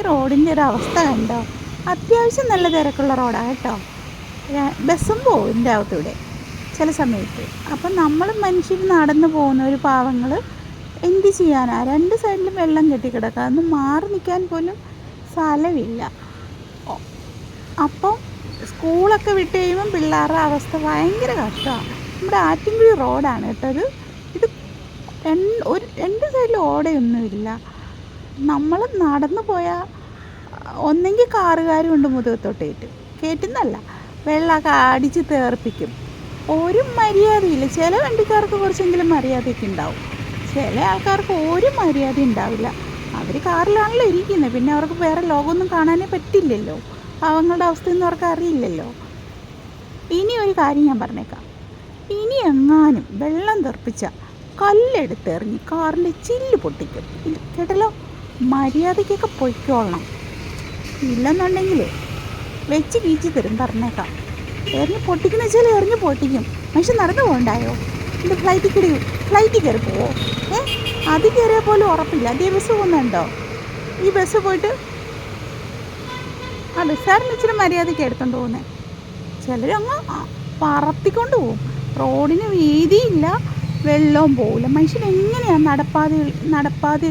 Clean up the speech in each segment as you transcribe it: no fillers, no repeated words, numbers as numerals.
റോഡിൻ്റെ ഒരു അവസ്ഥ കണ്ടോ? അത്യാവശ്യം നല്ല തിരക്കുള്ള റോഡാണ് കേട്ടോ. ബസ്സും പോവും ഇതിൻ്റെ അകത്തൂടെ ചില സമയത്ത്. അപ്പം നമ്മൾ മനുഷ്യർ നടന്നു പോകുന്ന ഒരു പാവങ്ങൾ എന്ത് ചെയ്യാനാ? രണ്ട് സൈഡിലും വെള്ളം കെട്ടിക്കിടക്കുക, അതൊന്ന് മാറി നിൽക്കാൻ പോലും സ്ഥലമില്ല. അപ്പം സ്കൂളൊക്കെ വിട്ട് കഴിയുമ്പം പിള്ളേരുടെ അവസ്ഥ ഭയങ്കര കഷ്ടമാണ്. നമ്മുടെ ആറ്റിൻകുഴി റോഡാണ് കേട്ടോ ഇത്. രണ്ട് സൈഡിലും ഓടയൊന്നുമില്ല. നമ്മൾ നടന്നു പോയാൽ ഒന്നെങ്കിൽ കാറുകാരും ഉണ്ട് മുതുകത്തോട്ടേറ്റ് കയറ്റുന്നല്ല, വെള്ളമൊക്കെ അടിച്ച് തേർപ്പിക്കും. ഒരു മര്യാദയില്ല. ചില വണ്ടിക്കാർക്ക് കുറച്ചെങ്കിലും മര്യാദയൊക്കെ ഉണ്ടാവും, ചില ആൾക്കാർക്ക് ഒരു മര്യാദ ഉണ്ടാവില്ല. അവർ കാറിലാണല്ലോ ഇരിക്കുന്നത്, പിന്നെ അവർക്ക് വേറെ ലോകമൊന്നും കാണാനേ പറ്റില്ലല്ലോ. പാവങ്ങളുടെ അവസ്ഥയൊന്നും അവർക്ക് അറിയില്ലല്ലോ. ഇനി ഒരു കാര്യം ഞാൻ പറഞ്ഞേക്കാം, ഇനി എങ്ങാനും വെള്ളം തെറിപ്പിച്ച കല്ലെടുത്തെറിഞ്ഞ് കാറിൻ്റെ ചില്ല് പൊട്ടിക്കും കേട്ടല്ലോ. മര്യാദയ്ക്കൊക്കെ പൊയ്ക്കോളണം, ഇല്ലെന്നുണ്ടെങ്കിൽ വെച്ച് കീച്ചി തരും പറഞ്ഞേക്കാം. എറിഞ്ഞ് പൊട്ടിക്കുന്ന വെച്ചാൽ എറിഞ്ഞ് പൊട്ടിക്കും. മനുഷ്യൻ നടന്നു പോകണ്ടായോ? എൻ്റെ ഫ്ലൈറ്റിൽ കയറി പോവോ? അത് കയറിയാൽ പോലും ഉറപ്പില്ല. അതേ ബസ് പോകുന്നുണ്ടോ? ഈ ബസ് പോയിട്ട് ആ ബസ്സാറിന് ഇച്ചിരി മര്യാദയ്ക്ക് എടുത്തോണ്ട് പോകുന്നത്. ചിലരങ്ങ് പറത്തിക്കൊണ്ട് പോവും. റോഡിന് വീതിയില്ല, വെള്ളവും പോവില്ല. മനുഷ്യൻ എങ്ങനെയാണ് നടപ്പാതെ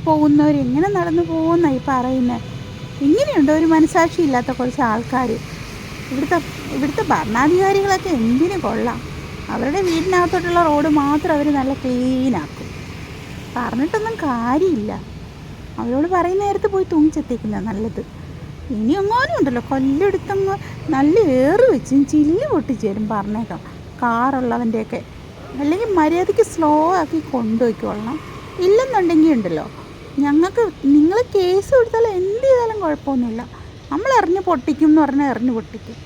പോകുന്നവരെങ്ങനെ നടന്നു പോകുന്നതായി പറയുന്നത്? ഇങ്ങനെയുണ്ടോ ഒരു മനസാക്ഷി ഇല്ലാത്ത കുറച്ച് ആൾക്കാർ? ഇവിടുത്തെ ഭരണാധികാരികളൊക്കെ എന്തിനു കൊള്ളാം. അവരുടെ വീടിനകത്തോട്ടുള്ള റോഡ് മാത്രം അവർ നല്ല ക്ലീനാക്കും. പറഞ്ഞിട്ടൊന്നും കാര്യമില്ല. അവരോട് പറയുന്ന നേരത്ത് പോയി തൂങ്ങിച്ചെത്തിക്കുന്നത് നല്ലത്. ഇനി എങ്ങാനും ഉണ്ടല്ലോ കൊല്ലെടുത്തങ്ങ് നല്ല ഏറ് വെച്ചും ചില്ല് പൊട്ടിച്ചേരും പറഞ്ഞേക്കാം കാറുള്ളവൻ്റെയൊക്കെ. അല്ലെങ്കിൽ മര്യാദയ്ക്ക് സ്ലോ ആക്കി കൊണ്ടുപോയിക്കൊള്ളണം. ഇല്ലെന്നുണ്ടെങ്കിൽ ഉണ്ടല്ലോ, നിങ്ങൾ കേസ് കൊടുത്താൽ എന്ത് ചെയ്താലും കുഴപ്പമൊന്നുമില്ല. നമ്മൾ എറിഞ്ഞ് പൊട്ടിക്കും എന്ന് പറഞ്ഞാൽ എറിഞ്ഞ് പൊട്ടിക്കും.